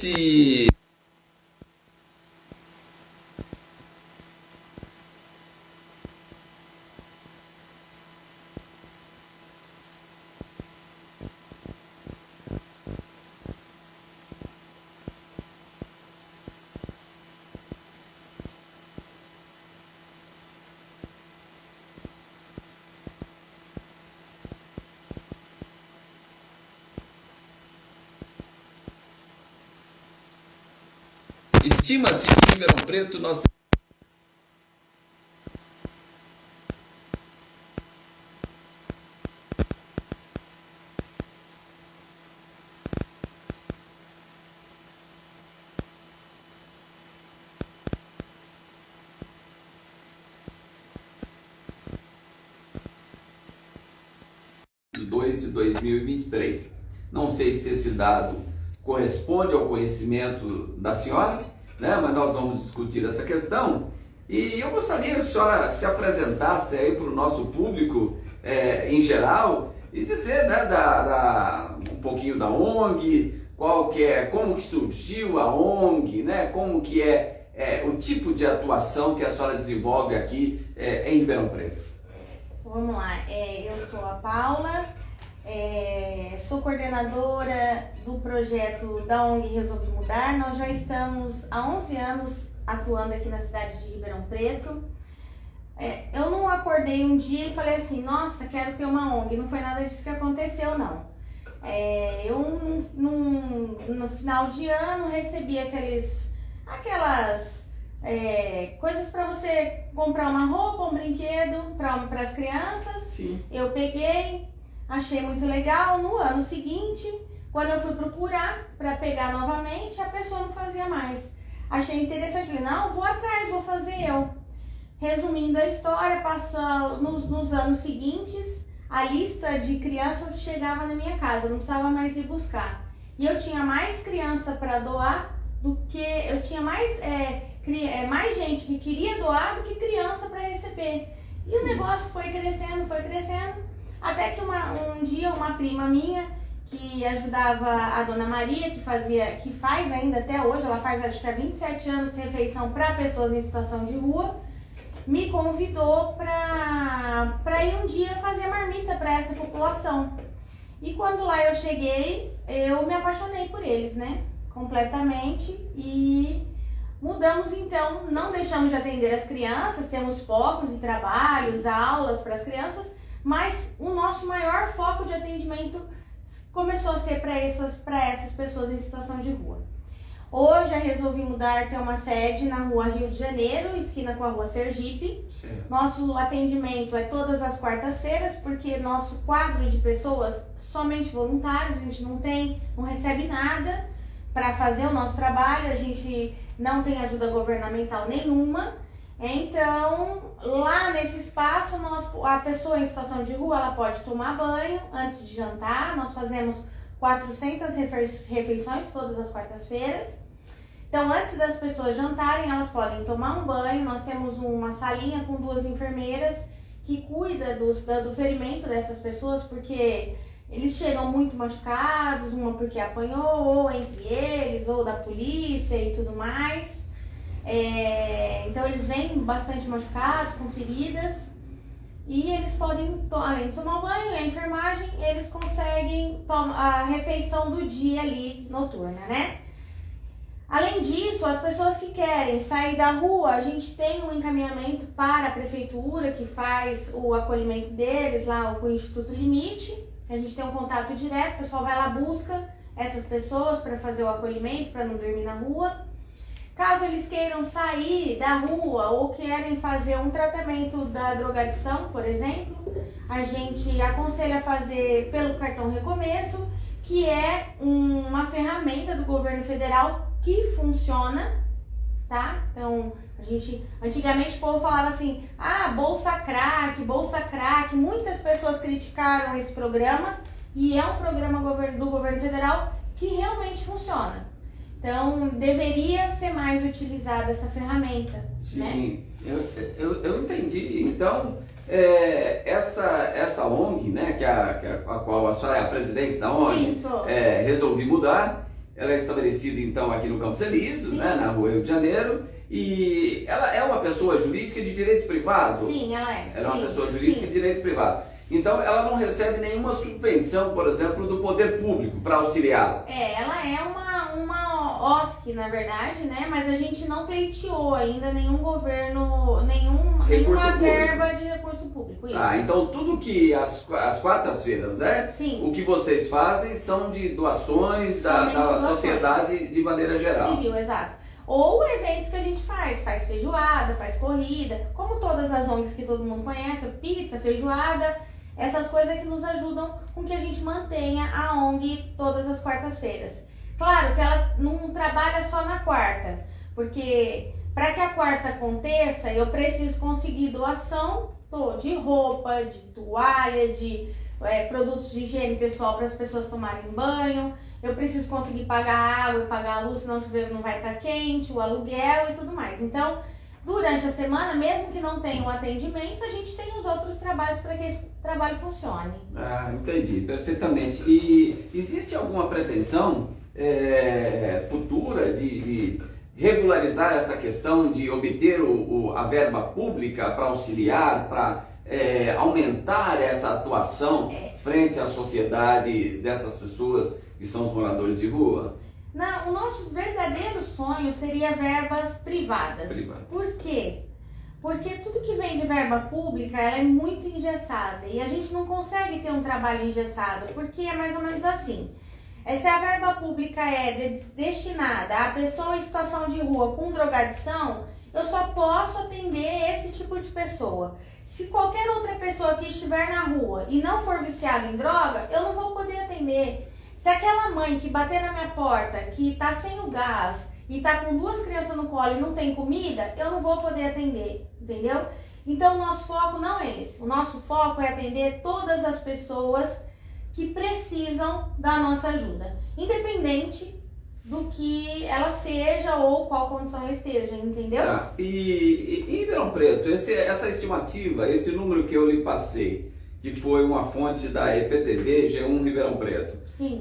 se estima-se que em Ribeirão Preto nós de 2 de 2023. Não sei se esse dado corresponde ao conhecimento da senhora, né? Mas nós vamos discutir essa questão. E eu gostaria que a senhora se apresentasse aí para o nosso público em geral e dizer, né, um pouquinho da ONG, como que surgiu a ONG, né? Como que é o tipo de atuação que a senhora desenvolve aqui em Ribeirão Preto. Vamos lá, eu sou a Paula, sou coordenadora do projeto da ONG Resolvi Mudar. Nós já estamos há 11 anos atuando aqui na cidade de Ribeirão Preto. Eu não acordei um dia e falei assim, nossa, quero ter uma ONG. Não foi nada disso que aconteceu, não. Eu, no final de ano, recebi aquelas coisas para você comprar uma roupa, um brinquedo para as crianças. Sim. Eu peguei, achei muito legal. No ano seguinte, quando eu fui procurar para pegar novamente, a pessoa não fazia mais. Achei interessante, falei, não, vou atrás, vou fazer eu. Resumindo a história, passando nos anos seguintes, a lista de crianças chegava na minha casa, eu não precisava mais ir buscar. E eu tinha mais criança para doar do que eu tinha mais gente que queria doar do que criança para receber. E o negócio foi crescendo, até que um dia uma prima minha, que ajudava a Dona Maria, que faz ainda até hoje, ela faz acho que há 27 anos refeição para pessoas em situação de rua, me convidou para ir um dia fazer marmita para essa população. E quando lá eu cheguei, eu me apaixonei por eles, né? Completamente. E mudamos então, não deixamos de atender as crianças, temos focos e trabalhos, aulas para as crianças, mas o nosso maior foco de atendimento começou a ser para essas pessoas em situação de rua. Hoje a Resolvi Mudar tem uma sede na rua Rio de Janeiro, esquina com a rua Sergipe. Sim. Nosso atendimento é todas as quartas-feiras, porque nosso quadro de pessoas somente voluntários, a gente não recebe nada para fazer o nosso trabalho, a gente não tem ajuda governamental nenhuma. Então, lá nesse espaço, a pessoa em situação de rua, ela pode tomar banho antes de jantar. Nós fazemos 400 refeições todas as quartas-feiras. Então, antes das pessoas jantarem, elas podem tomar um banho. Nós temos uma salinha com 2 enfermeiras que cuida do ferimento dessas pessoas, porque eles chegam muito machucados, uma porque apanhou, ou entre eles, ou da polícia e tudo mais. Então eles vêm bastante machucados, com feridas, e eles podem, além de tomar banho e a enfermagem, eles conseguem a refeição do dia ali, noturna, né? Além disso, as pessoas que querem sair da rua, a gente tem um encaminhamento para a prefeitura, que faz o acolhimento deles lá com o Instituto Limite. A gente tem um contato direto, o pessoal vai lá, busca essas pessoas para fazer o acolhimento, para não dormir na rua. Caso eles queiram sair da rua ou querem fazer um tratamento da drogadição, por exemplo, a gente aconselha a fazer pelo cartão Recomeço, que é uma ferramenta do governo federal que funciona, tá? Então, antigamente o povo falava assim, bolsa crack, muitas pessoas criticaram esse programa, e é um programa do governo federal que realmente funciona. Então, deveria ser mais utilizada essa ferramenta. Sim, né? Eu entendi. Então, essa ONG, né, a qual a senhora é a presidente da ONG, Sim, sou. Resolvi Mudar, ela é estabelecida então aqui no Campos Elíseos, né, na Rua Rio de Janeiro, e ela é uma pessoa jurídica de direito privado? Sim, ela é. Ela é uma Sim, pessoa jurídica de direito privado. Então ela não recebe nenhuma subvenção, por exemplo, do poder público para auxiliá-la. Ela é uma OSC, na verdade, né? Mas a gente não pleiteou ainda nenhum governo, nenhuma verba de recurso público. Isso. Então tudo que as quartas-feiras, né? Sim. O que vocês fazem são de doações da sociedade de maneira geral. Civil, exato. Ou eventos que a gente faz feijoada, faz corrida, como todas as ONGs que todo mundo conhece, pizza, feijoada, essas coisas que nos ajudam com que a gente mantenha a ONG todas as quartas-feiras. Claro que ela não trabalha só na quarta, porque para que a quarta aconteça, eu preciso conseguir doação de roupa, de toalha, de produtos de higiene pessoal para as pessoas tomarem banho. Eu preciso conseguir pagar a água e pagar a luz, senão o chuveiro não vai estar quente, o aluguel e tudo mais. Então, durante a semana, mesmo que não tenha um atendimento, a gente tem os outros trabalhos para que esse trabalho funcione. Entendi, perfeitamente. E existe alguma pretensão futura de regularizar essa questão de obter a verba pública para auxiliar, para aumentar essa atuação frente à sociedade dessas pessoas que são os moradores de rua? Não, o nosso verdadeiro sonho seria verbas privadas. Por quê? Porque tudo que vem de verba pública, ela é muito engessada e a gente não consegue ter um trabalho engessado, porque é mais ou menos assim. Se a verba pública é destinada à pessoa em situação de rua com drogadição, eu só posso atender esse tipo de pessoa. Se qualquer outra pessoa que estiver na rua e não for viciada em droga, eu não vou poder atender. Se aquela mãe que bater na minha porta, que está sem o gás e está com 2 crianças no colo e não tem comida, eu não vou poder atender, entendeu? Então o nosso foco não é esse. O nosso foco é atender todas as pessoas que precisam da nossa ajuda, independente do que ela seja ou qual condição ela esteja, entendeu? E em Ribeirão Preto, essa estimativa, esse número que eu lhe passei, que foi uma fonte da EPTV G1 Ribeirão Preto. Sim.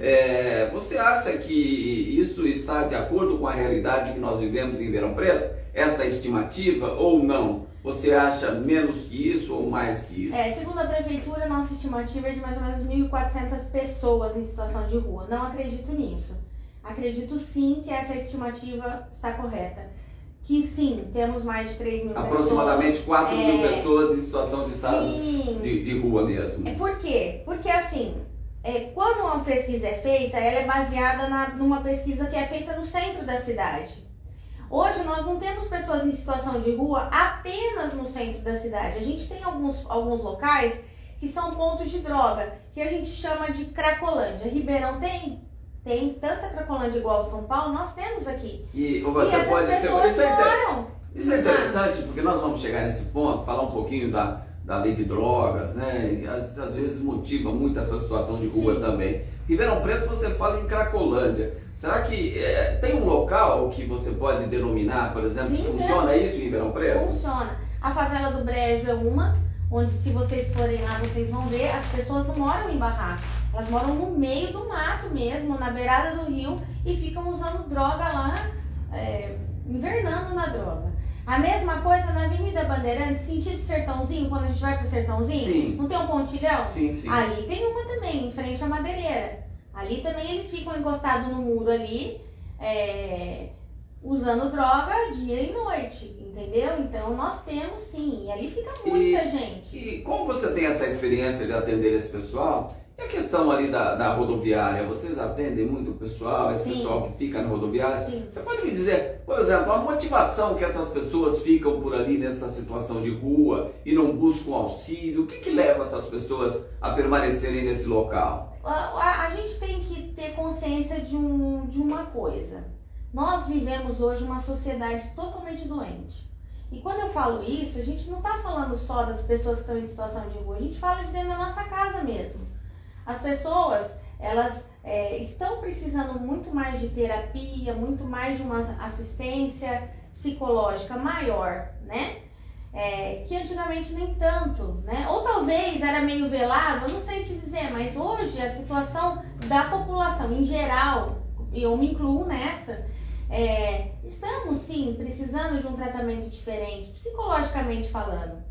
Você acha que isso está de acordo com a realidade que nós vivemos em Ribeirão Preto? Essa estimativa ou não? Você acha menos que isso ou mais que isso? Segundo a prefeitura, nossa estimativa é de mais ou menos 1.400 pessoas em situação de rua. Não acredito nisso. Acredito sim que essa estimativa está correta. Que sim, temos mais de 3 mil aproximadamente pessoas. 4 mil pessoas em situação de estado de rua mesmo. Por quê? Porque assim, quando uma pesquisa é feita, ela é baseada numa pesquisa que é feita no centro da cidade. Hoje nós não temos pessoas em situação de rua apenas no centro da cidade. A gente tem alguns locais que são pontos de droga, que a gente chama de Cracolândia. Ribeirão tem tanta Cracolândia igual São Paulo, nós temos aqui. E você essas pode pessoas moram. Isso é interessante, porque nós vamos chegar nesse ponto, falar um pouquinho da lei de drogas, né? E às vezes motiva muito essa situação de rua também. Ribeirão Preto, você fala em Cracolândia. Será que tem um local que você pode denominar, por exemplo, que funciona isso em Ribeirão Preto? Funciona. A favela do Brejo é uma, onde se vocês forem lá, vocês vão ver, as pessoas não moram em barraco. Elas moram no meio do mato mesmo, na beirada do rio, e ficam usando droga lá, invernando na droga. A mesma coisa na Avenida Bandeirantes, sentido Sertãozinho, quando a gente vai pro Sertãozinho, sim. Não tem um pontilhão? Sim, sim. Ali tem uma também, em frente à madeireira. Ali também eles ficam encostados no muro ali, usando droga dia e noite, entendeu? Então nós temos sim, e ali fica muita gente. E como você tem essa experiência de atender esse pessoal, e a questão ali da rodoviária, vocês atendem muito o pessoal, esse pessoal que fica na rodoviária? Sim. Você pode me dizer, por exemplo, a motivação que essas pessoas ficam por ali nessa situação de rua e não buscam auxílio, o que leva essas pessoas a permanecerem nesse local? A gente tem que ter consciência de uma coisa. Nós vivemos hoje uma sociedade totalmente doente. E quando eu falo isso, a gente não está falando só das pessoas que estão em situação de rua, a gente fala de dentro da nossa casa mesmo. As pessoas, elas estão precisando muito mais de terapia, muito mais de uma assistência psicológica maior, né? Que antigamente nem tanto, né? Ou talvez era meio velado, eu não sei te dizer, mas hoje a situação da população em geral, eu me incluo nessa, estamos sim precisando de um tratamento diferente, psicologicamente falando.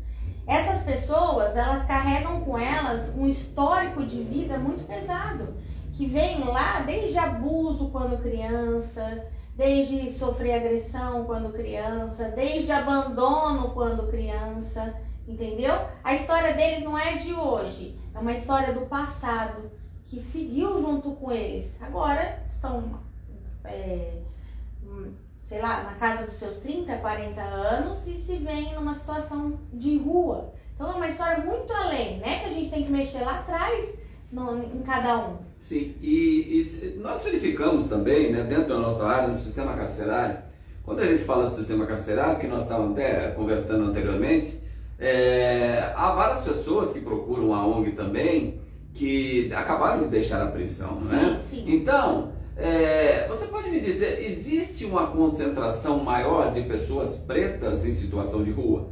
Essas pessoas, elas carregam com elas um histórico de vida muito pesado, que vem lá desde abuso quando criança, desde sofrer agressão quando criança, desde abandono quando criança, entendeu? A história deles não é de hoje, é uma história do passado, que seguiu junto com eles. Agora estão, sei lá, na casa dos seus 30, 40 anos e se veem numa situação de rua. Então é uma história muito além, né? Que a gente tem que mexer lá atrás em cada um. Sim, e nós verificamos também, né, dentro da nossa área, no sistema carcerário, quando a gente fala do sistema carcerário, que nós estávamos até conversando anteriormente, há várias pessoas que procuram a ONG também, que acabaram de deixar a prisão, sim, né? Sim. Então, você pode me dizer, existe uma concentração maior de pessoas pretas em situação de rua?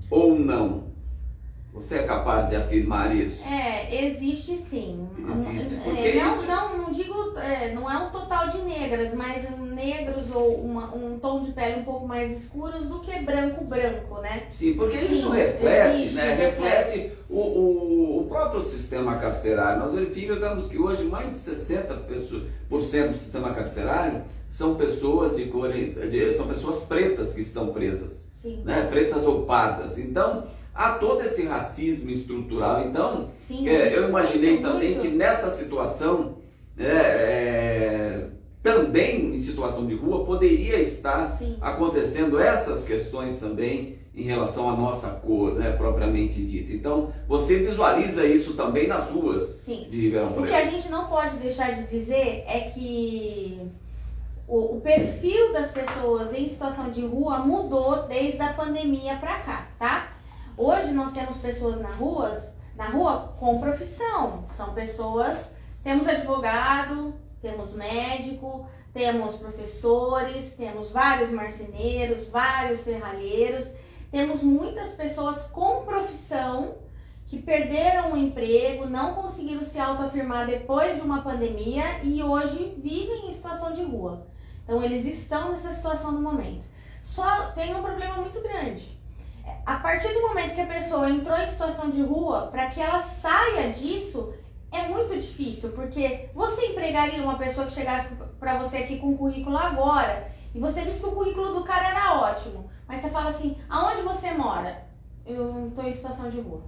Ou não? Você é capaz de afirmar isso? Existe sim. Existe. Porque não digo, não é um total de negras, mas negros ou um tom de pele um pouco mais escuros do que branco, né? Sim, porque isso reflete, né? Reflete o próprio sistema carcerário. Nós verificamos que hoje mais de 60% do sistema carcerário são pessoas são pessoas pretas que estão presas. Sim. Né? Pretas ou pardas. Então, há todo esse racismo estrutural. Então, sim, eu imaginei também que nessa situação, também em situação de rua, poderia estar sim. acontecendo essas questões também em relação à nossa cor, né, propriamente dita. Então, você visualiza isso também nas ruas sim. de Ribeirão Preto. O que a gente não pode deixar de dizer é que o perfil das pessoas em situação de rua mudou desde a pandemia para cá, tá? Hoje nós temos pessoas na rua com profissão, são pessoas, temos advogado, temos médico, temos professores, temos vários marceneiros, vários serralheiros, temos muitas pessoas com profissão que perderam o emprego, não conseguiram se autoafirmar depois de uma pandemia e hoje vivem em situação de rua. Então eles estão nessa situação no momento. Só tem um problema muito grande. A partir do momento que a pessoa entrou em situação de rua, para que ela saia disso, é muito difícil, porque você empregaria uma pessoa que chegasse para você aqui com um currículo agora, e você disse que o currículo do cara era ótimo, mas você fala assim, aonde você mora? Eu não estou em situação de rua.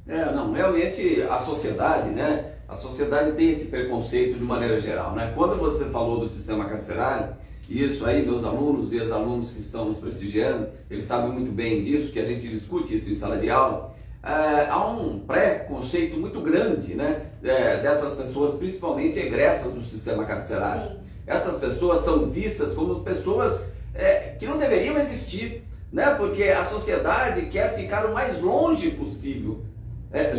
Não, realmente a sociedade, né? A sociedade tem esse preconceito de maneira geral, né? Quando você falou do sistema carcerário, isso aí, meus alunos e ex-alunos que estão nos prestigiando, eles sabem muito bem disso, que a gente discute isso em sala de aula. Há um preconceito muito grande, né, dessas pessoas, principalmente egressas do sistema carcerário. Sim. Essas pessoas são vistas como pessoas que não deveriam existir, né, porque a sociedade quer ficar o mais longe possível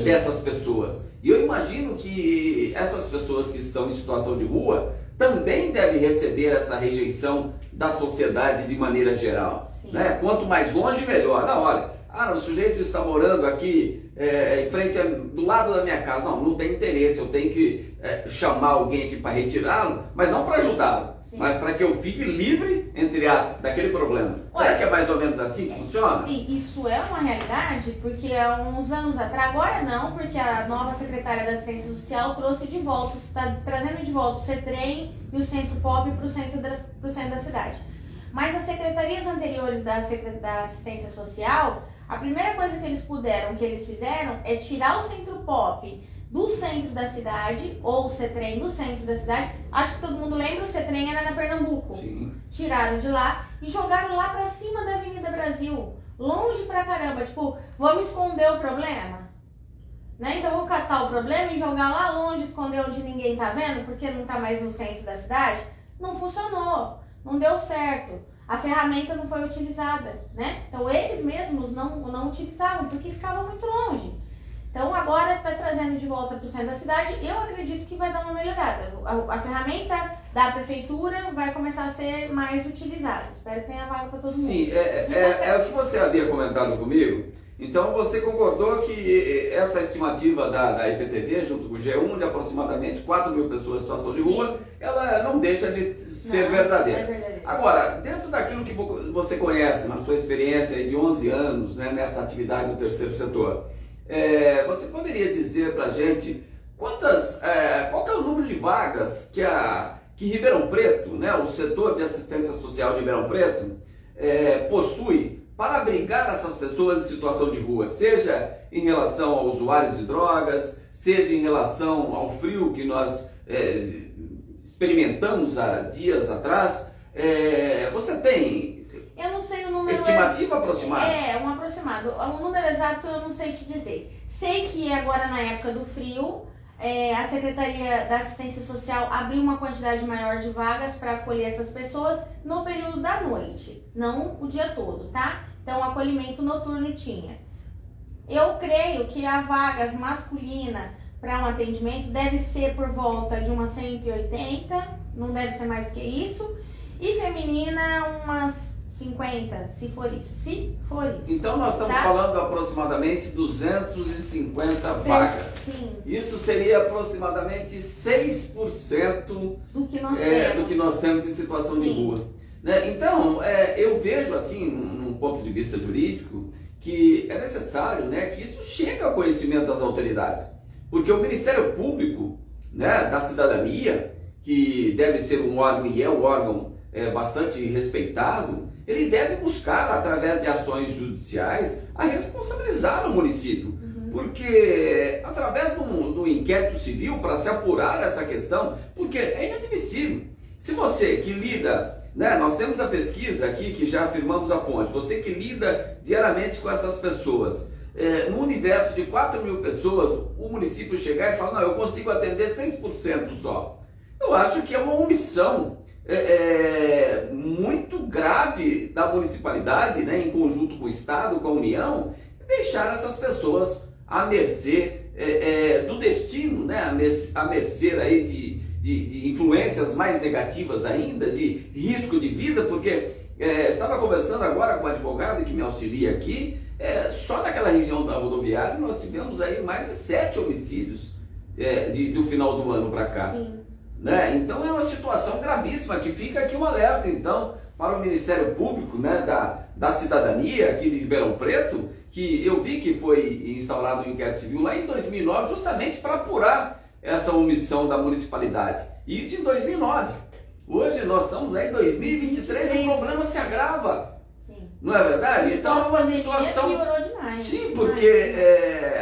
dessas pessoas. E eu imagino que essas pessoas que estão em situação de rua também devem receber essa rejeição da sociedade de maneira geral. Né? Quanto mais longe, melhor. Não, olha, o sujeito está morando aqui em frente, do lado da minha casa. Não tem interesse, eu tenho que chamar alguém aqui para retirá-lo, mas não para ajudá-lo, mas para que eu fique livre, entre aspas, daquele problema. Será que é mais ou menos assim que funciona? Isso é uma realidade, porque há uns anos atrás, agora não, porque a nova secretária da Assistência Social trouxe de volta, está trazendo de volta o CETREM e o Centro Pop para o centro da cidade. Mas as secretarias anteriores da Assistência Social, a primeira coisa que eles fizeram é tirar o Centro Pop do centro da cidade, ou o CETREM do centro da cidade. Acho que todo mundo lembra, o CETREM era na Pernambuco. Sim. Tiraram de lá e jogaram lá pra cima da Avenida Brasil, longe pra caramba, tipo, vamos esconder o problema? Né? Então vou catar o problema e jogar lá longe, esconder onde ninguém tá vendo, porque não tá mais no centro da cidade. Não funcionou, não deu certo. A ferramenta não foi utilizada, né? Então eles mesmos não utilizavam, porque ficavam muito longe. Então agora está trazendo de volta para o centro da cidade, eu acredito que vai dar uma melhorada. A ferramenta da prefeitura vai começar a ser mais utilizada. Espero que tenha vaga para todo mundo. Sim, é o que você havia comentado comigo Então você concordou que essa estimativa da IPTV, junto com o G1, de aproximadamente 4 mil pessoas em situação de rua, ela não deixa de ser verdadeira. É verdadeira. Agora, dentro daquilo que você conhece, na sua experiência aí de 11 anos, né, nessa atividade do terceiro setor, você poderia dizer para a gente qual que é o número de vagas que Ribeirão Preto, né, o setor de assistência social de Ribeirão Preto, possui para abrigar essas pessoas em situação de rua, seja em relação a usuários de drogas, seja em relação ao frio que nós experimentamos há dias atrás? Você tem eu não sei o número estimativa aproximada? Um aproximado. O número exato eu não sei te dizer. Sei que agora na época do frio, a Secretaria da Assistência Social abriu uma quantidade maior de vagas para acolher essas pessoas no período da noite, não o dia todo, tá? Então, o acolhimento noturno tinha. Eu creio que a vagas masculina para um atendimento deve ser por volta de umas 180, não deve ser mais do que isso, e feminina umas 50, se for isso. Então nós estamos falando aproximadamente 250 vagas. Sim. Isso seria aproximadamente 6% do que nós temos em situação de rua. Né? Então, eu vejo assim, num ponto de vista jurídico, que é necessário, né, que isso chegue ao conhecimento das autoridades. Porque o Ministério Público, né, da Cidadania, que deve ser um órgão e é um órgão bastante respeitado, ele deve buscar, através de ações judiciais, a responsabilizar o município. Porque através do inquérito civil, para se apurar essa questão, porque é inadmissível. Se você que lida, né, nós temos a pesquisa aqui que já afirmamos a fonte, você que lida diariamente com essas pessoas, no universo de 4 mil pessoas, o município chegar e falar, não, eu consigo atender 6% só. Eu acho que é uma omissão muito grave da municipalidade, né, em conjunto com o Estado, com a União, deixar essas pessoas à mercê do destino, né, à mercê aí de influências mais negativas ainda, de risco de vida, porque estava conversando agora com um advogado que me auxilia aqui, só naquela região da rodoviária nós tivemos aí mais de 7 homicídios do final do ano para cá. Sim. Né? Então é uma situação gravíssima que fica aqui um alerta então para o Ministério Público, né, da Cidadania aqui de Ribeirão Preto, que eu vi que foi instaurado um inquérito civil lá em 2009 justamente para apurar essa omissão da municipalidade. Isso em 2009. Hoje nós estamos aí em 2023 e o problema se agrava. Sim. Não é verdade? Então é uma situação... piorou demais. Sim, porque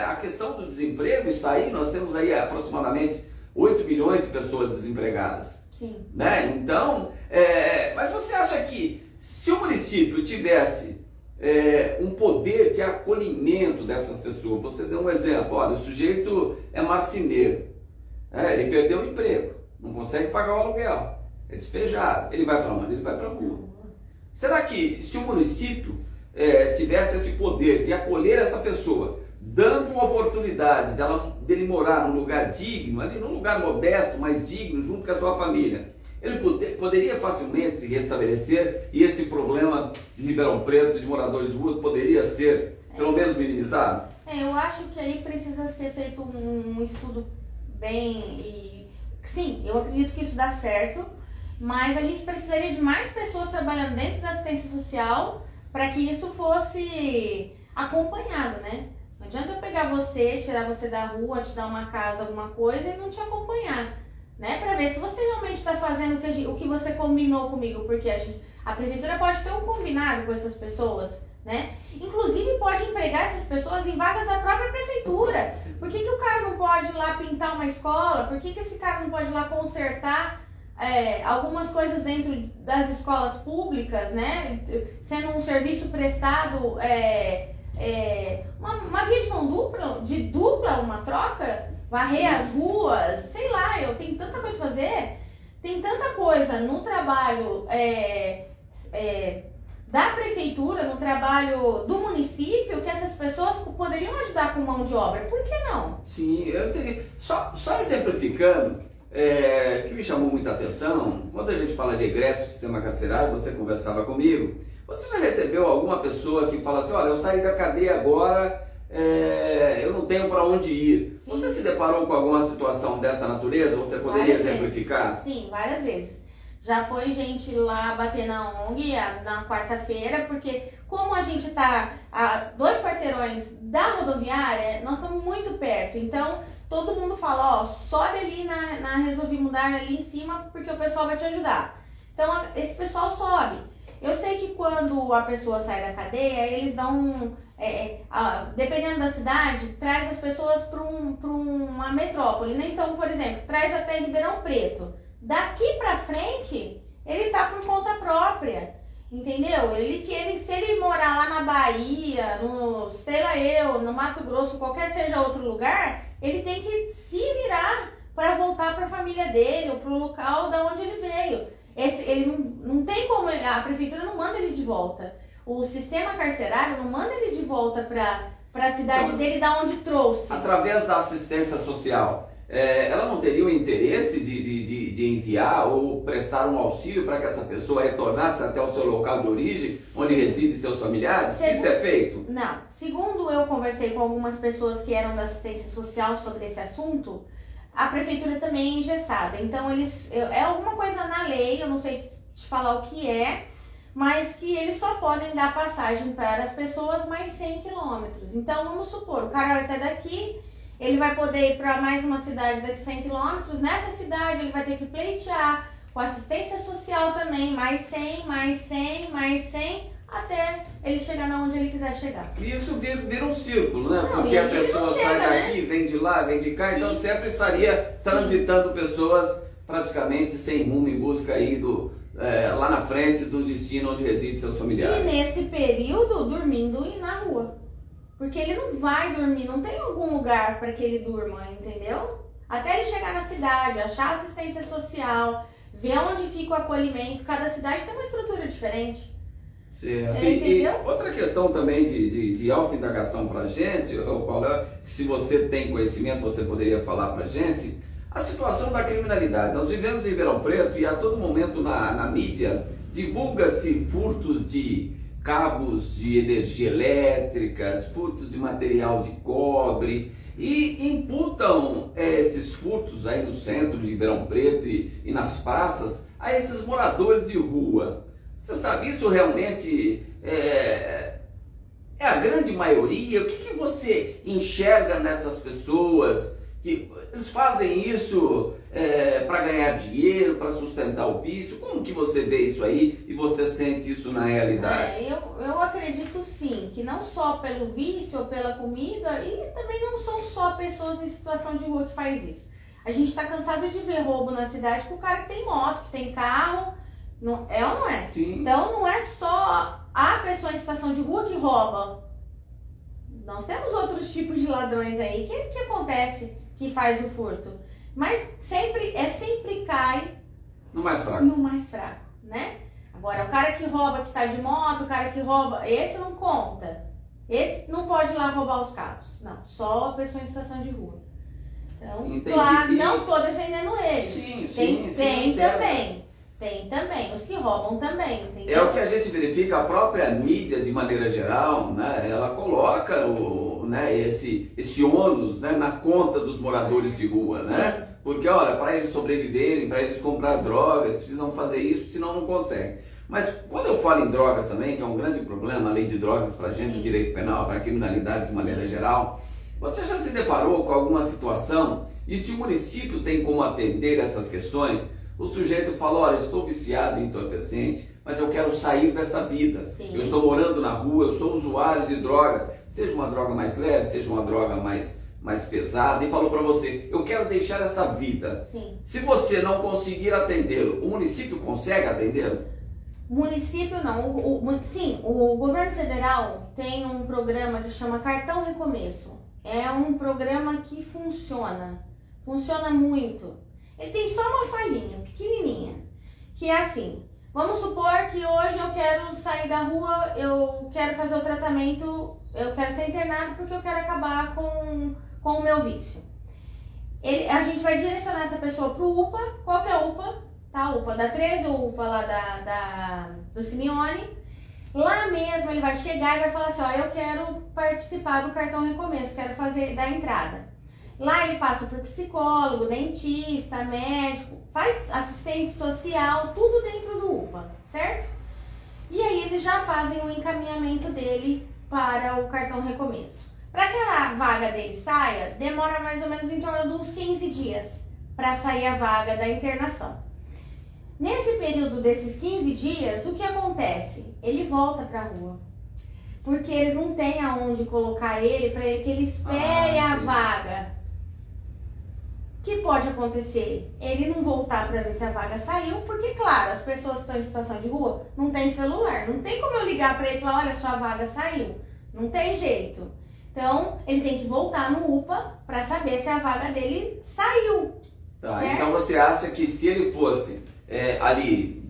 a questão do desemprego está aí, nós temos aí aproximadamente 8 milhões de pessoas desempregadas. Sim. Né? Então, mas você acha que se o município tivesse um poder de acolhimento dessas pessoas, você deu um exemplo, olha, o sujeito é marceneiro, ele perdeu o emprego, não consegue pagar o aluguel, é despejado, ele vai para onde? Ele vai para a rua. Será que se o município tivesse esse poder de acolher essa pessoa, dando uma oportunidade dele morar num lugar digno, ali num lugar modesto, mas digno, junto com a sua família, ele poderia facilmente se restabelecer e esse problema de Ribeirão Preto, de moradores de rua, poderia ser, pelo menos, minimizado? Eu acho que aí precisa ser feito um estudo sim, eu acredito que isso dá certo, mas a gente precisaria de mais pessoas trabalhando dentro da assistência social para que isso fosse acompanhado, né? Não adianta eu pegar você, tirar você da rua, te dar uma casa, alguma coisa e não te acompanhar, né? Para ver se você realmente está fazendo o que você combinou comigo, porque a prefeitura pode ter um combinado com essas pessoas, né? Inclusive pode empregar essas pessoas em vagas da própria prefeitura. Por que o cara não pode ir lá pintar uma escola? Por que esse cara não pode ir lá consertar algumas coisas dentro das escolas públicas, né? Sendo um serviço prestado... uma via de mão dupla, uma troca, varrer as ruas, sei lá, eu tenho tanta coisa a fazer, tem tanta coisa no trabalho da prefeitura, no trabalho do município, que essas pessoas poderiam ajudar com mão de obra, por que não? Sim, eu entendi. Só exemplificando, que me chamou muita atenção, quando a gente fala de egresso do sistema carcerário, você conversava comigo, você já recebeu recebeu alguma pessoa que fala assim, olha, eu saí da cadeia agora, eu não tenho para onde ir. Sim. Você se deparou com alguma situação dessa natureza? Você poderia exemplificar? Sim, várias vezes. Já foi gente lá bater na ONG na quarta-feira, porque como a gente está a 2 quarteirões da rodoviária, nós estamos muito perto. Então, todo mundo fala, ó, sobe ali na Resolvi Mudar ali em cima, porque o pessoal vai te ajudar. Então, esse pessoal sobe. Eu sei que quando a pessoa sai da cadeia, eles dão, dependendo da cidade, traz as pessoas para uma metrópole, né? Então, por exemplo, traz até Ribeirão Preto. Daqui pra frente, ele tá por conta própria, entendeu? Se ele morar lá na Bahia, no Mato Grosso, qualquer seja outro lugar, ele tem que se virar para voltar para a família dele ou pro local da onde ele veio. Ele não tem como, a prefeitura não manda ele de volta. O sistema carcerário não manda ele de volta para a cidade então, dele, da onde trouxe. Através da assistência social, ela não teria o interesse de enviar ou prestar um auxílio para que essa pessoa retornasse até o seu local de origem, onde residem seus familiares? Isso é feito? Não. Segundo eu conversei com algumas pessoas que eram da assistência social sobre esse assunto, a prefeitura também é engessada. Então, é alguma coisa na lei, eu não sei te falar o que é, mas que eles só podem dar passagem para as pessoas mais 100 quilômetros. Então, vamos supor, o cara vai sair daqui, ele vai poder ir para mais uma cidade daqui 100 quilômetros. Nessa cidade, ele vai ter que pleitear com assistência social também, mais 100, mais 100, mais 100, até ele chegar na onde ele quiser chegar. E isso vira um círculo, né? Porque a pessoa sai daqui, né? Vem de lá, vem de cá, então sempre estaria transitando pessoas praticamente sem rumo em busca aí lá na frente do destino onde residem seus familiares. E nesse período, dormindo na rua. Porque ele não vai dormir, não tem algum lugar para que ele durma, entendeu? Até ele chegar na cidade, achar assistência social, ver onde fica o acolhimento. Cada cidade tem uma estrutura diferente. Certo. E outra questão também de autoindagação pra gente, Paulo, se você tem conhecimento, você poderia falar pra gente, a situação da criminalidade. Nós vivemos em Ribeirão Preto e a todo momento na mídia divulga-se furtos de cabos de energia elétrica, furtos de material de cobre e imputam esses furtos aí no centro de Ribeirão Preto e nas praças a esses moradores de rua. Você sabe, isso realmente é a grande maioria? O que você enxerga nessas pessoas que eles fazem isso para ganhar dinheiro, para sustentar o vício? Como que você vê isso aí e você sente isso na realidade? Eu acredito sim, que não só pelo vício ou pela comida, e também não são só pessoas em situação de rua que faz isso. A gente está cansado de ver roubo na cidade com o cara que tem moto, que tem carro. Não, é ou não é? Sim. Então não é só a pessoa em situação de rua que rouba. Nós temos outros tipos de ladrões aí. Que acontece que faz o furto? Mas sempre cai no mais fraco, né? Agora, o cara que rouba, que tá de moto, o cara que rouba, esse não conta. Esse não pode ir lá roubar os carros. Não, só a pessoa em situação de rua. Então, claro, não tô defendendo ele. Sim, tem também. Tem também, os que roubam também, entendeu? É o que a gente verifica, a própria mídia de maneira geral, né, ela coloca esse ônus, né, na conta dos moradores de rua, né? Porque, olha, para eles sobreviverem, para eles comprar drogas, precisam fazer isso, senão não conseguem. Mas quando eu falo em drogas também, que é um grande problema, a lei de drogas para a gente, o direito penal, para a criminalidade de maneira geral, você já se deparou com alguma situação e se o município tem como atender essas questões? O sujeito fala, olha, estou viciado em entorpecente, mas eu quero sair dessa vida. Sim. Eu estou morando na rua, eu sou usuário de droga, seja uma droga mais leve, seja uma droga mais pesada, e falou para você, eu quero deixar essa vida. Sim. Se você não conseguir atendê-lo, o município consegue atendê-lo? Município não. Sim, o governo federal tem um programa que chama Cartão Recomeço. É um programa que funciona muito. Ele tem só uma falhinha, pequenininha, que é assim, vamos supor que hoje eu quero sair da rua, eu quero fazer o tratamento, eu quero ser internado porque eu quero acabar com o meu vício. A gente vai direcionar essa pessoa para o UPA, qual que é a UPA? Tá, UPA da 13 ou UPA lá do Simeone. Lá mesmo ele vai chegar e vai falar assim, ó, eu quero participar do cartão recomeço, quero fazer da entrada. Lá ele passa por psicólogo, dentista, médico, faz assistente social, tudo dentro do UPA, certo? E aí eles já fazem o encaminhamento dele para o cartão recomeço. Para que a vaga dele saia, demora mais ou menos em torno de uns 15 dias para sair a vaga da internação. Nesse período desses 15 dias, o que acontece? Ele volta para a rua. Porque eles não têm aonde colocar ele para que ele espere a vaga. O que pode acontecer? Ele não voltar para ver se a vaga saiu, porque, claro, as pessoas que estão em situação de rua não tem celular. Não tem como eu ligar para ele e falar, olha, sua vaga saiu. Não tem jeito. Então, ele tem que voltar no UPA para saber se a vaga dele saiu. Tá, então você acha que se ele fosse ali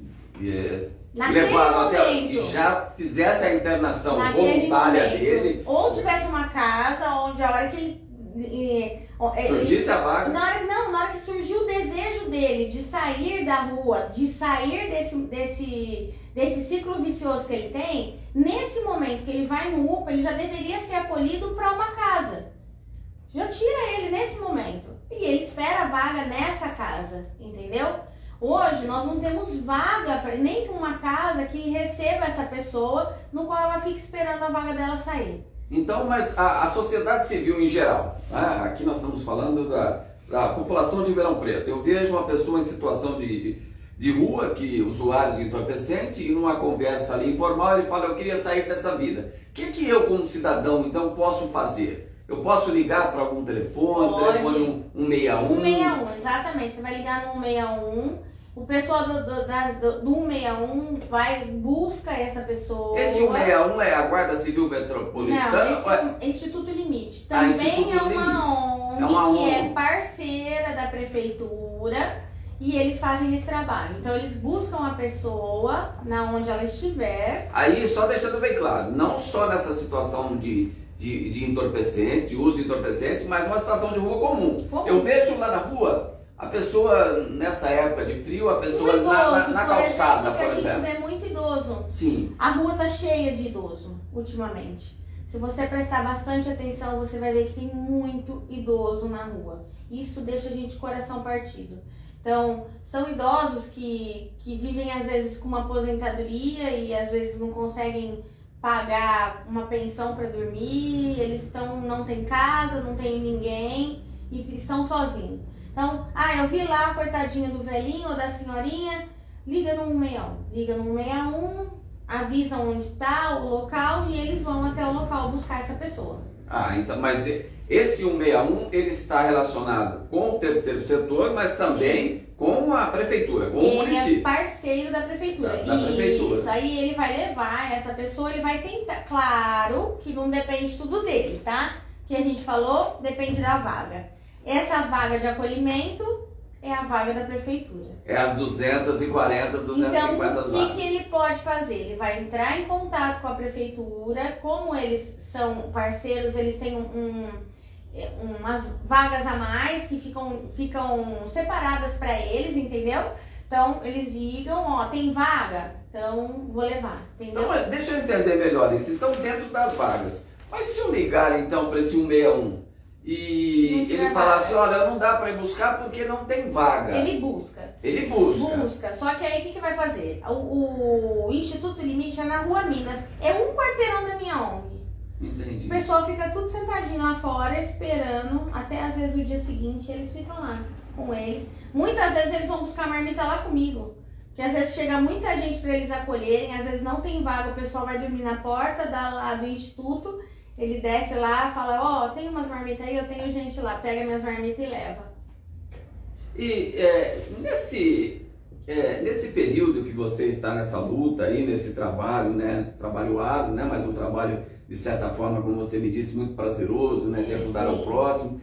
levado até e já fizesse a internação voluntária dele, ou tivesse uma casa onde a hora que ele surgisse a vaga, na hora que surgiu o desejo dele de sair da rua, de sair desse ciclo vicioso que ele tem, nesse momento que ele vai no UPA, ele já deveria ser acolhido para uma casa. Já tira ele nesse momento e ele espera a vaga nessa casa, entendeu? Hoje nós não temos vaga, nem com uma casa que receba essa pessoa, no qual ela fica esperando a vaga dela sair. Então, mas a sociedade civil em geral, né? Aqui nós estamos falando da população de Ribeirão Preto. Eu vejo uma pessoa em situação de rua, que usuário de entorpecente, e numa conversa ali informal ele fala, eu queria sair dessa vida. O que eu como cidadão então posso fazer? Eu posso ligar para algum telefone, telefone 161? 161, exatamente. Você vai ligar no 161. O pessoal do 161 busca essa pessoa. Esse 161 é a Guarda Civil Metropolitana? Não, esse é o Instituto Limite. Também Instituto é uma Limite. ONG que é parceira da prefeitura e eles fazem esse trabalho. Então eles buscam a pessoa na onde ela estiver. Aí, só deixando bem claro, não só nessa situação de entorpecente, de uso de entorpecente, mas uma situação de rua comum. Eu vejo lá na rua a pessoa, nessa época de frio, a pessoa idoso, na calçada, por exemplo. A gente vê muito idoso. Sim. A rua tá cheia de idoso, ultimamente. Se você prestar bastante atenção, você vai ver que tem muito idoso na rua. Isso deixa a gente coração partido. Então, são idosos que vivem às vezes com uma aposentadoria e às vezes não conseguem pagar uma pensão para dormir, eles não tem casa, não tem ninguém e estão sozinhos. Então, eu vi lá, coitadinha do velhinho ou da senhorinha, liga no 161. Liga no 161, avisa onde está o local e eles vão até o local buscar essa pessoa. Então, mas esse 161, ele está relacionado com o terceiro setor, mas também Sim. com a prefeitura, com o município. Ele é parceiro da prefeitura. Da prefeitura. Isso, aí ele vai levar essa pessoa, ele vai tentar, claro que não depende tudo dele, tá? Que a gente falou, depende da vaga. Essa vaga de acolhimento é a vaga da prefeitura. É as 240, 250 vagas. Então, o que ele pode fazer? Ele vai entrar em contato com a prefeitura, como eles são parceiros, eles têm umas vagas a mais que ficam separadas para eles, entendeu? Então, eles ligam, tem vaga, então vou levar, entendeu? Então, deixa eu entender melhor isso. Então, dentro das vagas. Mas se eu ligar, então, para esse 161 e ele falar assim, olha, não dá para ir buscar porque não tem vaga. Ele busca. Ele busca. Só que aí o que vai fazer? O Instituto Limite é na Rua Minas. É um quarteirão da minha ONG. Entendi. O pessoal fica tudo sentadinho lá fora, esperando, até às vezes o dia seguinte eles ficam lá com eles. Muitas vezes eles vão buscar marmita lá comigo. Porque às vezes chega muita gente para eles acolherem, às vezes não tem vaga, o pessoal vai dormir na porta lá do Instituto. Ele desce lá, fala, tem umas marmitas aí, eu tenho gente lá, pega minhas marmitas e leva. E nesse período que você está nessa luta aí, nesse trabalho, né, trabalho árduo, né, mas um trabalho de certa forma, como você me disse, muito prazeroso, né, de ajudar ao próximo,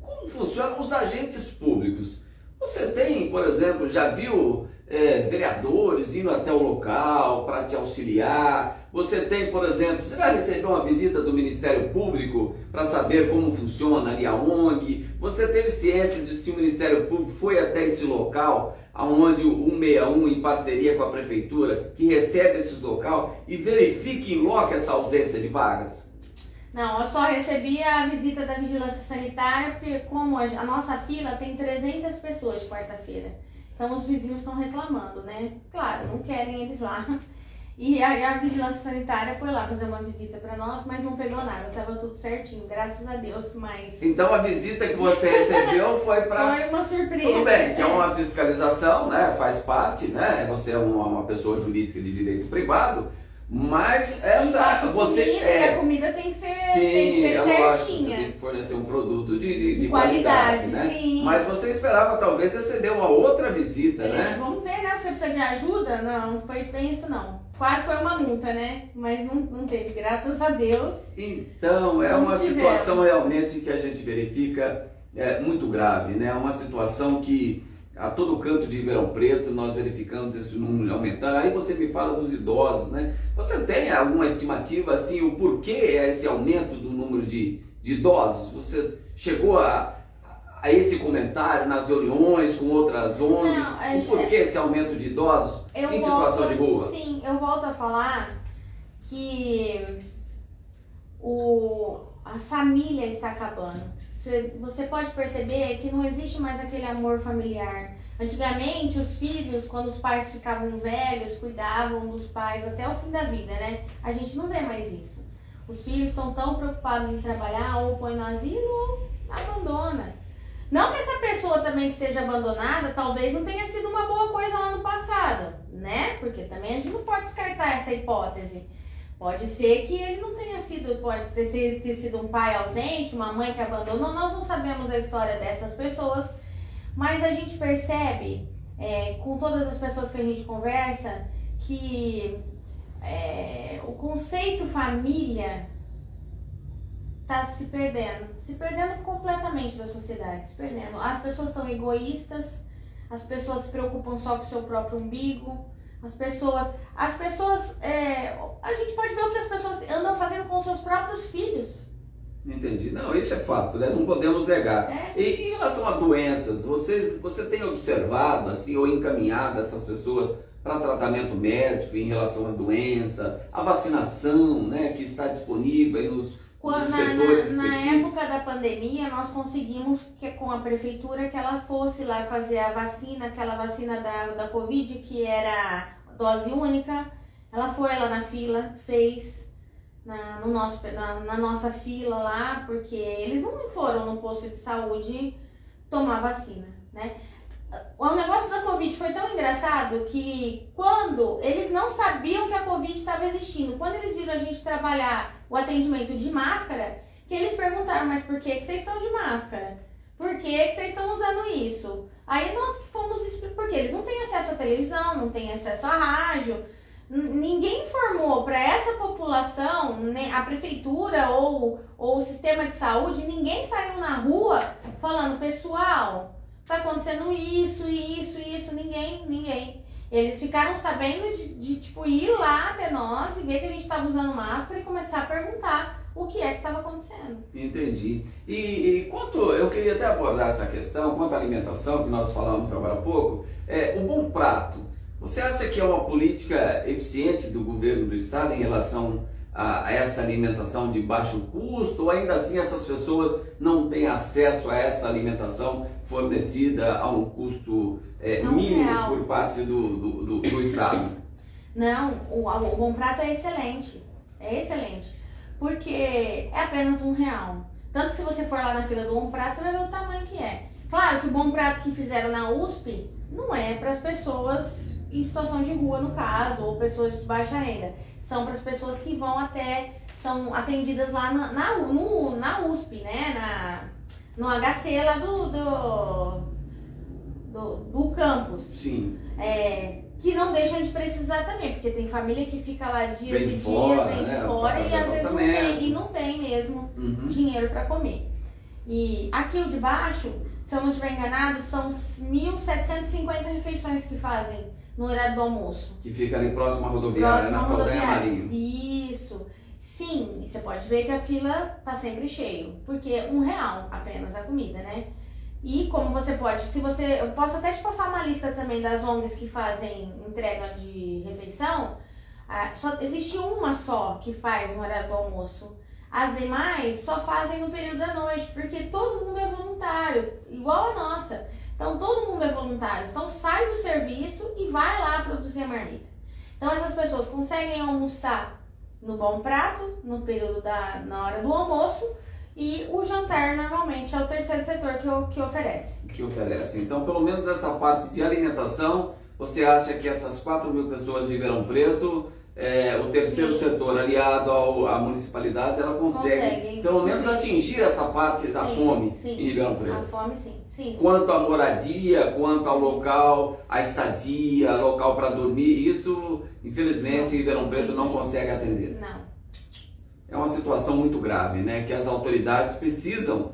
como funcionam os agentes públicos? Você tem, por exemplo, já viu vereadores indo até o local para te auxiliar. Você tem, por exemplo, você já recebeu uma visita do Ministério Público para saber como funciona ali a ONG? Você teve ciência de se o Ministério Público foi até esse local, aonde o 161, em parceria com a Prefeitura, que recebe esse local e verifique em loco essa ausência de vagas? Não, eu só recebi a visita da Vigilância Sanitária, porque como a nossa fila tem 300 pessoas de quarta-feira, então os vizinhos estão reclamando, né? Claro, não querem eles lá. E a Vigilância Sanitária foi lá fazer uma visita para nós, mas não pegou nada, tava tudo certinho, graças a Deus, mas... Então a visita que você recebeu foi para... Foi uma surpresa. Tudo bem, que é uma fiscalização, né? Faz parte, né? Você é uma pessoa jurídica de direito privado, mas essa... A comida tem que ser, sim, tem que ser certinha. Lógico, você tem que fornecer um produto de qualidade, né? Sim. Mas você esperava talvez receber uma outra visita, né? Vamos ver, né? Você precisa de ajuda? Não foi bem isso não. Quase foi uma multa, né? Mas não teve, graças a Deus. Então, é uma situação realmente que a gente verifica muito grave, né? Uma situação que a todo canto de Ribeirão Preto nós verificamos esse número aumentando. Aí você me fala dos idosos, né? Você tem alguma estimativa, assim, o porquê é esse aumento do número de idosos? Você chegou a esse comentário nas reuniões com outras ONGs? O porquê esse aumento de idosos em situação de rua? Sim, eu volto a falar que a família está acabando. Você pode perceber que não existe mais aquele amor familiar. Antigamente, os filhos, quando os pais ficavam velhos, cuidavam dos pais até o fim da vida, né? A gente não vê mais isso. Os filhos estão tão preocupados em trabalhar, ou põe no asilo ou abandona. Não que essa pessoa também que seja abandonada, talvez não tenha sido uma boa coisa lá no passado, né? Porque também a gente não pode descartar essa hipótese. Pode ser que ele não tenha sido, pode ter sido um pai ausente, uma mãe que abandonou, nós não sabemos a história dessas pessoas, mas a gente percebe, com todas as pessoas que a gente conversa, que o conceito família está se perdendo completamente da sociedade, se perdendo. As pessoas estão egoístas, as pessoas se preocupam só com o seu próprio umbigo, as pessoas, a gente pode ver o que as pessoas andam fazendo com os seus próprios filhos. Entendi. Não, isso é fato, né? Não podemos negar. E em relação a doenças, você tem observado, assim, ou encaminhado essas pessoas para tratamento médico em relação às doenças, a vacinação, né, que está disponível aí nos setores na época da pandemia, nós conseguimos com a prefeitura que ela fosse lá fazer a vacina, aquela vacina da Covid, que era dose única. Ela foi lá na fila, fez na nossa fila lá, porque eles não foram no posto de saúde tomar vacina, né? O negócio da Covid foi tão engraçado que quando eles não sabiam que a Covid estava existindo, quando eles viram a gente trabalhar o atendimento de máscara, que eles perguntaram, mas por que vocês estão de máscara? Por que vocês estão usando isso? Aí nós fomos explicar, porque eles não têm acesso à televisão, não têm acesso à rádio, ninguém informou para essa população, a prefeitura ou o sistema de saúde, ninguém saiu na rua falando, pessoal, tá acontecendo isso, ninguém. Eles ficaram sabendo de tipo, ir lá até nós e ver que a gente estava usando máscara e começar a perguntar o que é que estava acontecendo. Entendi. E quanto, eu queria até abordar essa questão, quanto à alimentação, que nós falamos agora há pouco, o Bom Prato, você acha que é uma política eficiente do governo do estado em relação a essa alimentação de baixo custo, ou ainda assim essas pessoas não têm acesso a essa alimentação fornecida a um custo mínimo real por parte do estado? Não, o Bom Prato é excelente, porque é apenas R$1. Tanto que se você for lá na fila do Bom Prato, você vai ver o tamanho que é. Claro que o Bom Prato que fizeram na USP não é para as pessoas em situação de rua, no caso, ou pessoas de baixa renda. São para as pessoas que são atendidas lá na USP, né? No HC lá do campus. Sim. Que não deixam de precisar também, porque tem família que fica lá dias vem e de fora, vem né? de fora e às vezes não tem mesmo dinheiro para comer. E aqui o de baixo, se eu não estiver enganado, são 1.750 refeições que fazem no horário do almoço. Que fica ali próximo à rodoviária, na Saldanha Marinho. Isso. Sim, e você pode ver que a fila tá sempre cheio, porque R$1 apenas a comida, né? E como você pode, eu posso até te passar uma lista também das ONGs que fazem entrega de refeição. Só existe uma só que faz no horário do almoço. As demais só fazem no período da noite, porque todo mundo é voluntário, igual a nossa. Então todo mundo é voluntário. Então sai do serviço e vai lá produzir a marmita. Então essas pessoas conseguem almoçar no Bom Prato, no período na hora do almoço, e o jantar normalmente é o terceiro setor que oferece. Que oferece. Então, pelo menos nessa parte de alimentação, você acha que essas 4.000 pessoas de Ribeirão Preto, o terceiro setor aliado à municipalidade, ela consegue pelo menos atingir essa parte da fome em Ribeirão Preto? A fome, sim. Quanto à moradia, quanto ao local, a estadia, local para dormir, isso, infelizmente, Ribeirão Preto não consegue atender. Não. É uma situação muito grave, né? Que as autoridades precisam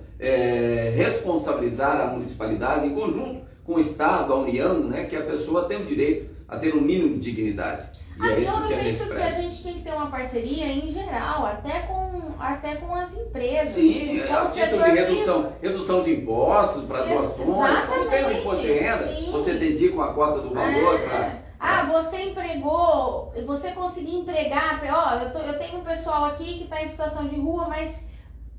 responsabilizar a municipalidade em conjunto com o Estado, a União, né? Que a pessoa tem o direito a ter um mínimo de dignidade. E é isso que a gente preza. Que a gente tem que ter uma parceria em geral, até com as empresas. Sim, a título de redução de impostos para doações, como tem o imposto de renda, você dedica uma cota do valor para... você empregou, você conseguiu empregar, eu tenho um pessoal aqui que está em situação de rua, mas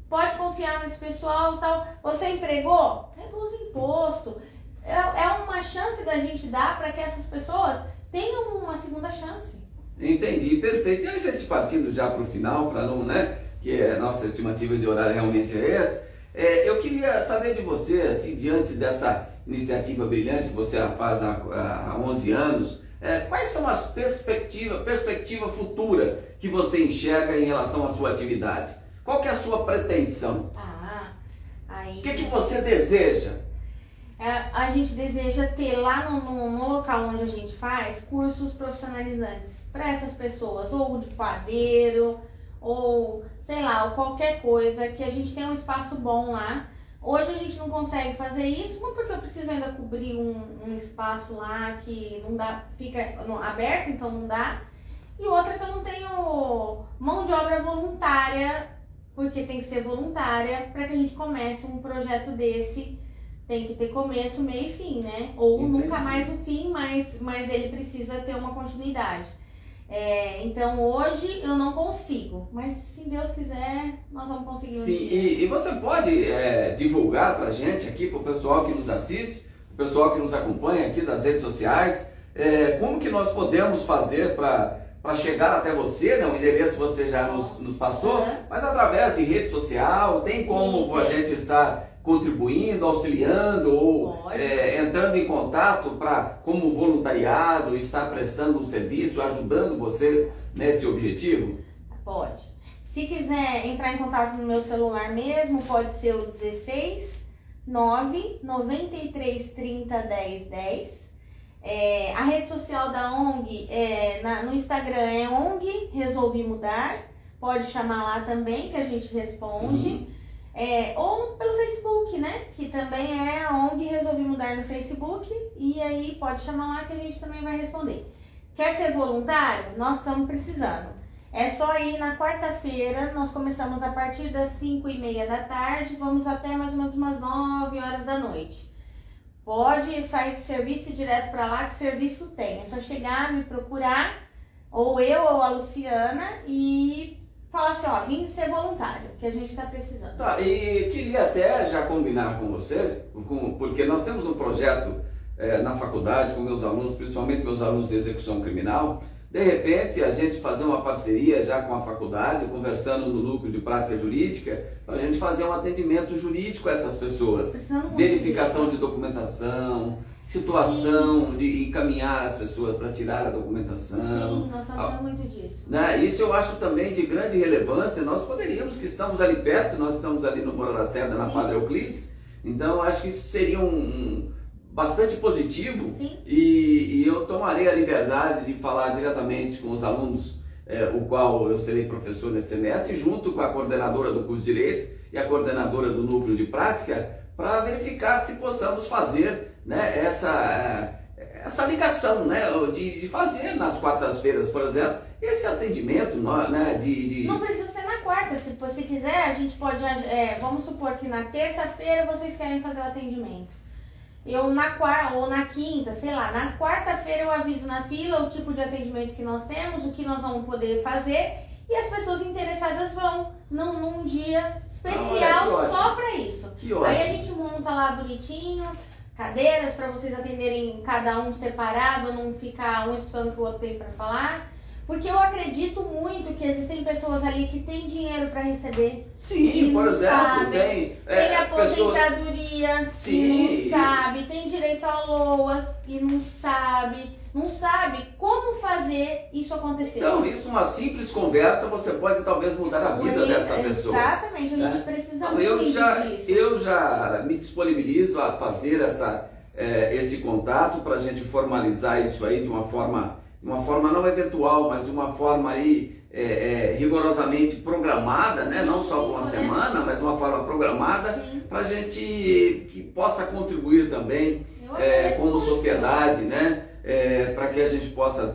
pode confiar nesse pessoal e tal. Você empregou? Reduz o imposto. É uma chance da gente dar para que essas pessoas tenham uma segunda chance. Entendi, perfeito. E a gente partindo já para o final, para não, né, que a nossa estimativa de horário realmente é essa, eu queria saber de você, assim, diante dessa iniciativa brilhante que você faz há 11 anos, quais são as perspectiva futura que você enxerga em relação à sua atividade? Qual que é a sua pretensão? O que você deseja? A gente deseja ter lá no local onde a gente faz cursos profissionalizantes para essas pessoas, ou de padeiro, ou sei lá, ou qualquer coisa, que a gente tenha um espaço bom lá. Hoje a gente não consegue fazer isso, não porque eu preciso ainda cobrir um espaço lá que não dá, fica aberto, então não dá. E outra que eu não tenho mão de obra voluntária, porque tem que ser voluntária, para que a gente comece um projeto desse. Tem que ter começo, meio e fim, né? Ou nunca mais o fim, mas ele precisa ter uma continuidade. Então hoje eu não consigo, mas se Deus quiser, nós vamos conseguir um dia. E você pode divulgar pra gente aqui, pro pessoal que nos assiste, o pessoal que nos acompanha aqui das redes sociais, como que nós podemos fazer para chegar até você, né? O endereço você já nos passou, mas através de rede social, tem como a gente estar contribuindo, auxiliando ou entrando em contato como voluntariado, estar prestando um serviço, ajudando vocês nesse objetivo? Pode. Se quiser entrar em contato no meu celular mesmo, pode ser o 16 9 93 30 10 10. A rede social da ONG, no Instagram é ONG Resolvi Mudar. Pode chamar lá também que a gente responde. Sim. Ou pelo Facebook, né? Que também é a ONG Resolvi Mudar no Facebook. E aí pode chamar lá que a gente também vai responder. Quer ser voluntário? Nós estamos precisando. É só ir na quarta-feira. Nós começamos a partir das 5:30 da tarde. Vamos até mais ou menos umas 9 horas da noite. Pode sair do serviço e ir direto para lá, que serviço tem. É só chegar, me procurar, ou eu ou a Luciana, e falar assim, vim ser voluntário, que a gente está precisando. Tá, e queria até já combinar com vocês, porque nós temos um projeto na faculdade com meus alunos, principalmente meus alunos de execução criminal. De repente, a gente fazer uma parceria já com a faculdade, conversando no núcleo de prática jurídica, para a gente fazer um atendimento jurídico a essas pessoas. Verificação de documentação, situação de encaminhar as pessoas para tirar a documentação. Sim, nós estamos falando muito disso. Né? Isso eu acho também de grande relevância. Nós poderíamos, que estamos ali perto, nós estamos ali no Moura Lacerda, na Padre Euclides, então acho que isso seria bastante positivo. E eu tomarei a liberdade de falar diretamente com os alunos o qual eu serei professor nesse semestre, junto com a coordenadora do curso de Direito e a coordenadora do Núcleo de Prática, para verificar se possamos fazer, né, essa ligação, né, de fazer nas quartas-feiras, por exemplo, esse atendimento, né, Não precisa ser na quarta, se você quiser, a gente pode, vamos supor que na terça-feira vocês querem fazer o atendimento. Eu na quarta ou na quinta, sei lá, na quarta-feira eu aviso na fila o tipo de atendimento que nós temos, o que nós vamos poder fazer, e as pessoas interessadas vão num dia especial só para isso. Aí a gente monta lá bonitinho, cadeiras para vocês atenderem cada um separado, não ficar um escutando o que o outro tem para falar. Porque eu acredito muito que existem pessoas ali que têm dinheiro para receber. Sim, por exemplo, sabem, tem aposentadoria pessoas... e não sabe, tem direito a LOAS e não sabe como fazer isso acontecer. Então, isso, uma simples conversa, você pode talvez mudar a vida dessa pessoa. Exatamente, a gente precisa muito disso. Eu já me disponibilizo a fazer esse contato para a gente formalizar isso aí de uma forma não eventual, mas de uma forma aí rigorosamente programada, né? Não só por uma semana, mas de uma forma programada, para a gente que possa contribuir também como sociedade, né? Para que a gente possa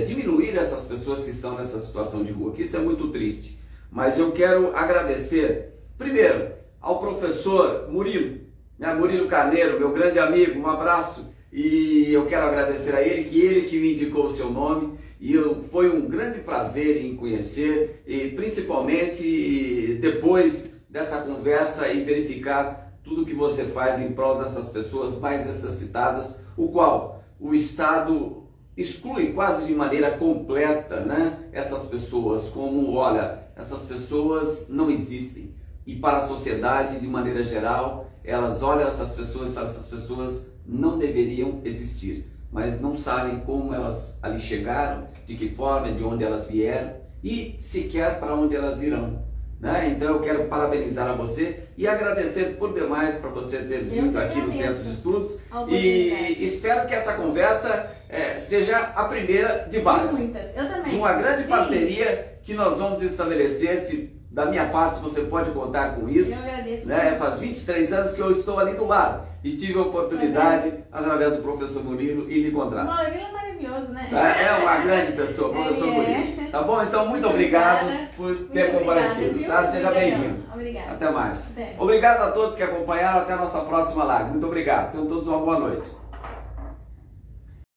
diminuir essas pessoas que estão nessa situação de rua, que isso é muito triste. Mas eu quero agradecer, primeiro, ao professor Murilo, né? Murilo Carneiro, meu grande amigo, um abraço. E eu quero agradecer a ele que me indicou o seu nome, e foi um grande prazer em conhecer, e principalmente depois dessa conversa e verificar tudo que você faz em prol dessas pessoas mais necessitadas, o qual o Estado exclui quase de maneira completa, né, essas pessoas, como, olha, essas pessoas não existem. E para a sociedade, de maneira geral, elas olham essas pessoas e falam, essas pessoas não deveriam existir, mas não sabem como elas ali chegaram, de que forma, de onde elas vieram e sequer para onde elas irão, né? Então eu quero parabenizar a você e agradecer por demais para você ter vindo aqui no Centro de Estudos, e espero que essa conversa seja a primeira de várias. Muitas, eu também. De uma grande parceria que nós vamos estabelecer. Da minha parte, você pode contar com isso. Eu agradeço. Né? Faz 23 anos que eu estou ali do lado e tive a oportunidade, através do professor Murilo, ir lhe encontrar. O Murilo é maravilhoso, né? É uma grande pessoa, professor Murilo. Tá bom? Então, muito obrigado por ter comparecido. Tá? Seja bem-vindo. Obrigada. Até mais. Até. Obrigado a todos que acompanharam. Até a nossa próxima live. Muito obrigado. Tenham todos uma boa noite.